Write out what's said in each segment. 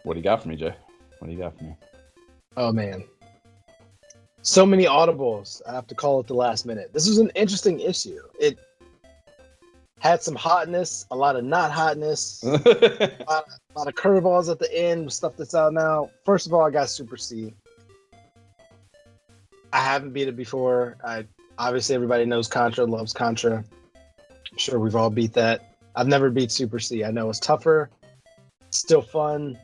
What do you got for me, Jay? What do you got for me? Oh man, so many audibles. I have to call at the last minute. This was an interesting issue. It had some hotness, a lot of not hotness, a lot of curveballs at the end, stuff that's out now. First of all, I got Super C. I haven't beat it before. Obviously everybody knows Contra, loves Contra. I'm sure we've all beat that. I've never beat Super C. I know it's tougher, still fun.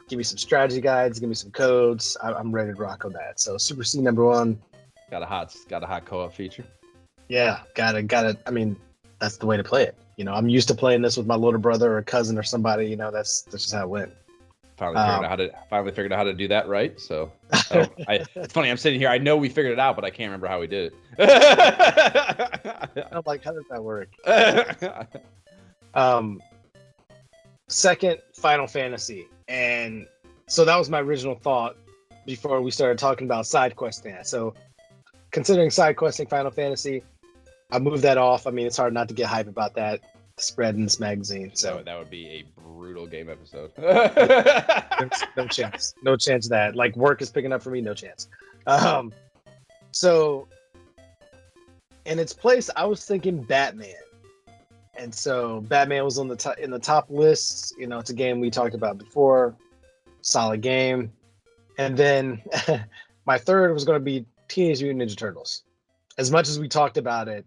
Give me some strategy guides, give me some codes. I'm ready to rock on that. So Super C #1. Got a hot co-op feature. Yeah, got it. I mean, that's the way to play it. You know, I'm used to playing this with my little brother or a cousin or somebody. You know, that's just how it went. Finally figured out how to do that right. So it's funny. I'm sitting here. I know we figured it out, but I can't remember how we did it. I'm like, how does that work? Second, Final Fantasy, and so that was my original thought before we started talking about side questing. So, considering side questing Final Fantasy, I moved that off. I mean, it's hard not to get hype about that spread in this magazine. So that would be a brutal game episode. no chance of that. Like, work is picking up for me, no chance. So in its place, I was thinking Batman. And so Batman was on in the top lists. You know, it's a game we talked about before. Solid game. And then my third was going to be Teenage Mutant Ninja Turtles. As much as we talked about it,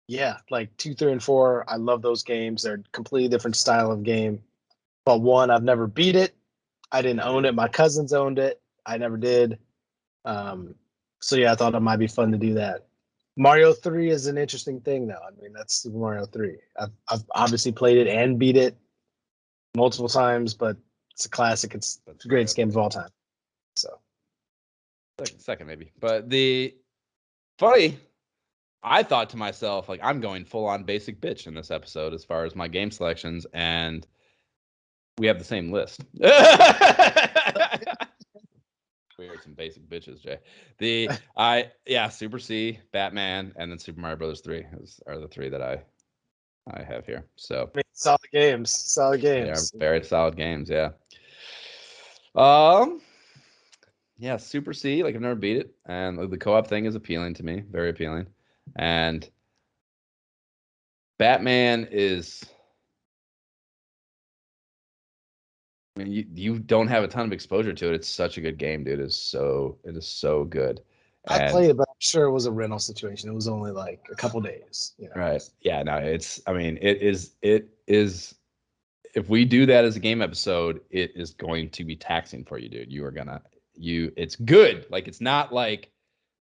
yeah, like 2, 3, and 4, I love those games. They're a completely different style of game. But 1, I've never beat it. I didn't own it. My cousins owned it. I never did. So yeah, I thought it might be fun to do that. Mario 3 is an interesting thing, though. I mean, that's Super Mario 3. I've obviously played it and beat it multiple times, but it's a classic. It's the greatest game of all time. So, second maybe. But the funny, I thought to myself, like, I'm going full on basic bitch in this episode as far as my game selections, and we have the same list. We are some basic bitches, Jay. Super C, Batman, and then Super Mario Brothers 3 are the 3 that I have here. So I mean, solid games. They are very solid games, yeah. Yeah, Super C, like, I've never beat it, and the co-op thing is appealing to me, very appealing. And Batman is, I mean, you don't have a ton of exposure to it. It's such a good game, dude. It is so good. I played it, but I'm sure it was a rental situation. It was only like a couple days. You know? Right. Yeah, no, it is, if we do that as a game episode, it is going to be taxing for you, dude. It's good. Like, it's not like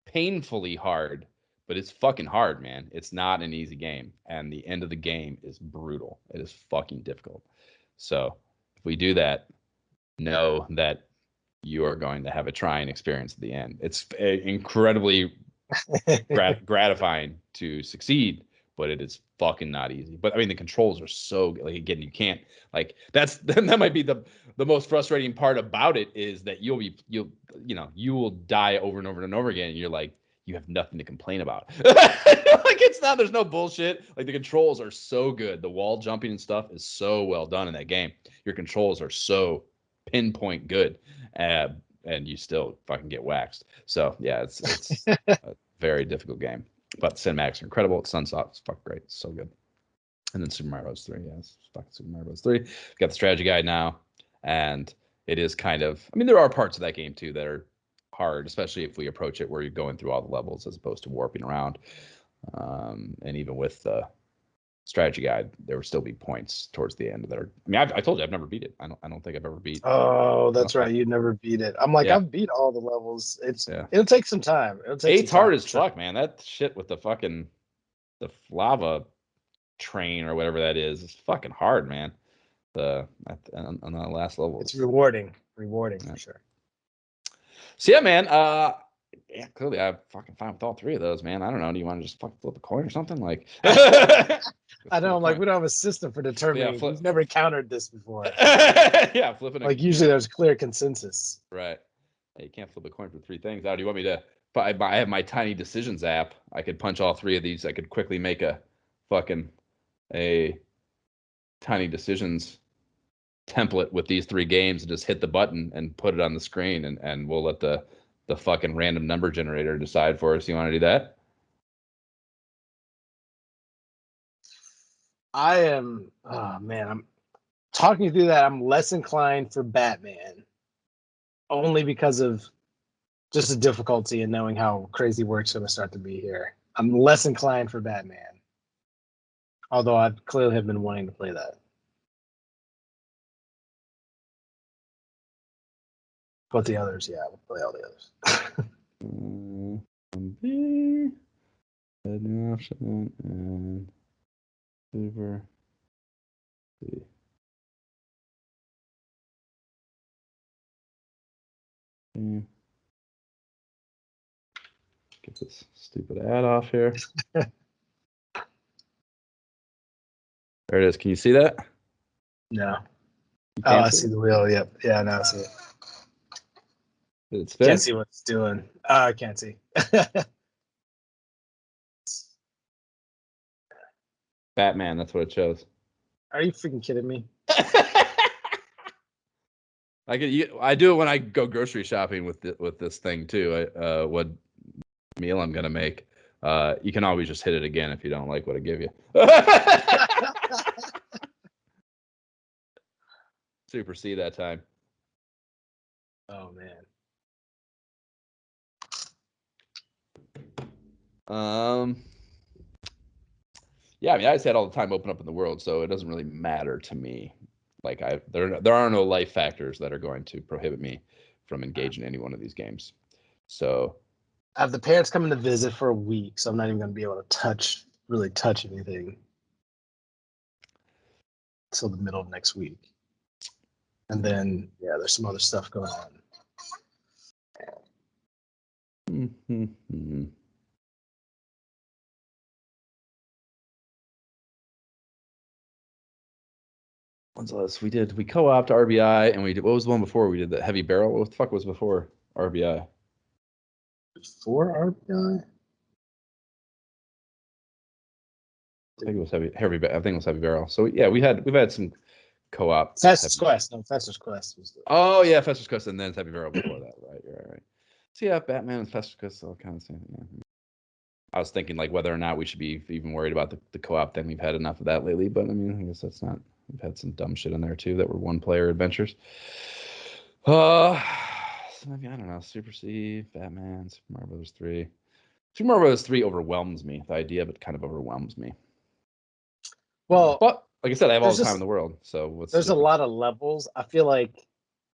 painfully hard, but it's fucking hard, man. It's not an easy game. And the end of the game is brutal. It is fucking difficult. So if we do that, know that you are going to have a trying experience at the end. It's incredibly gratifying to succeed, but it is fucking not easy. But I mean, the controls are so, like, again, you can't, like, that might be the most frustrating part about it, is that you will die over and over and over again, and you're like, you have nothing to complain about. Like, there's no bullshit. Like, the controls are so good. The wall jumping and stuff is so well done in that game. Your controls are so pinpoint good, and you still fucking get waxed. So yeah, it's a very difficult game, but cinematics are incredible. Sunsoft is fucking great. It's so good. And then Super Mario Bros. 3, yes, fucking Super Mario Bros. 3. We've got the strategy guide now, and it is kind of, I mean, there are parts of that game too that are hard, especially if we approach it where you're going through all the levels as opposed to warping around. And even with the strategy guide, there would still be points towards the end that are, I mean, I told you I've never beat it. I don't think I've ever beat. Oh, that's right. You never beat it. I'm like, yeah. I've beat all the levels. It'll take some time. Eight's hard as fuck, man. That shit with the lava train or whatever that is fucking hard, man. On the last level, it's rewarding for sure. So yeah, man. Clearly I'm fucking fine with all 3 of those, man. I don't know. Do you want to just fucking flip a coin or something? Like, I know, like, we don't have a system for determining. We've never encountered this before. Yeah, flipping. Like, usually there's clear consensus. Right. You can't flip a coin for 3 things. Now, do you want me to? I have my Tiny Decisions app. I could punch all 3 of these. I could quickly make a Tiny Decisions template with these 3 games and just hit the button and put it on the screen, and we'll let the fucking random number generator decide for us. You want to do that? Oh man, I'm talking through that. I'm less inclined for Batman, only because of just the difficulty in knowing how crazy work's going to start to be here. I'm less inclined for Batman, although I clearly have been wanting to play that. But the others, yeah, we'll play all the others. B, new option, and super C. Get this stupid ad off here. There it is. Can you see that? No. You Oh, can't I see the wheel. Yep. Yeah, now I see it. Did it spin? Can't see what it's doing. I can't see. Batman. That's what it shows. Are you freaking kidding me? I do it when I go grocery shopping with this thing too. What meal I'm gonna make. You can always just hit it again if you don't like what I give you. Super C that time. Oh man. Yeah, I mean, I just had all the time open up in the world, so it doesn't really matter to me. Like there are no life factors that are going to prohibit me from engaging in any one of these games. So I have the parents coming to visit for a week, so I'm not even going to be able to really touch anything until the middle of next week. And then, yeah, there's some other stuff going on. Mm-hmm. What's this? We co-opted RBI, and we did. What was the one before? We did the heavy barrel. What the fuck was before RBI? Before RBI? I think it was heavy. I think it was heavy barrel. So yeah, we've had some co-op. Fester's Quest. No, Fester's Quest was the. Oh yeah, Fester's Quest, and then heavy barrel before that. Right, you're right. So yeah, Batman and Fester's Quest all kind of same. Yeah. I was thinking like whether or not we should be even worried about the co-op thing. We've had enough of that lately, but I mean, I guess that's not. We've had some dumb shit in there too that were one-player adventures. So maybe I don't know. Super C, Batman, Super Mario Bros. 3. Super Mario Bros. 3 overwhelms me. The idea of it kind of overwhelms me. Well, but like I said, I have all the time in the world. So there's a lot of levels. I feel like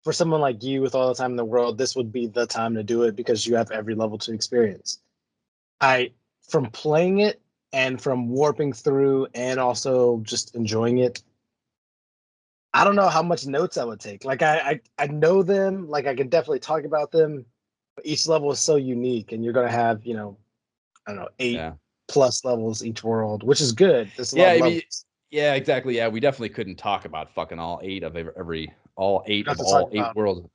for someone like you with all the time in the world, this would be the time to do it because you have every level to experience. From playing it and from warping through and also just enjoying it, I don't know how much notes I would take. Like I know them, like I can definitely talk about them, but each level is so unique and you're gonna have, I don't know, 8+ levels each world, which is good. There's a lot of levels. Yeah, exactly. Yeah, we definitely couldn't talk about fucking all 8 of all eight worlds.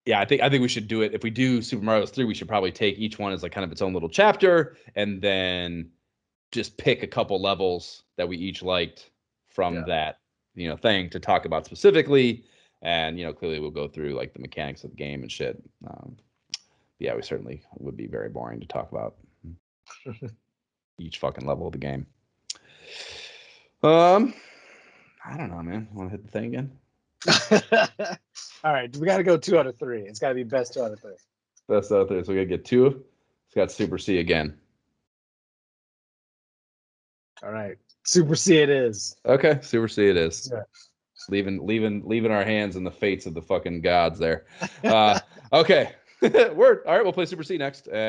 Yeah, I think we should do it. If we do Super Mario 3, we should probably take each one as like kind of its own little chapter, and then just pick a couple levels that we each liked from that thing to talk about specifically. And clearly we'll go through like the mechanics of the game and shit. Yeah, we certainly would be very boring to talk about each fucking level of the game. I don't know, man. Want to hit the thing again? All right, we got to go 2 out of 3. It's got to be best 2 out of 3. Best out there. So we got to get 2. It's got Super C again. All right, Super C it is. Okay, Super C it is. Yeah. Leaving our hands in the fates of the fucking gods there. Okay. Word. All right, we'll play Super C next.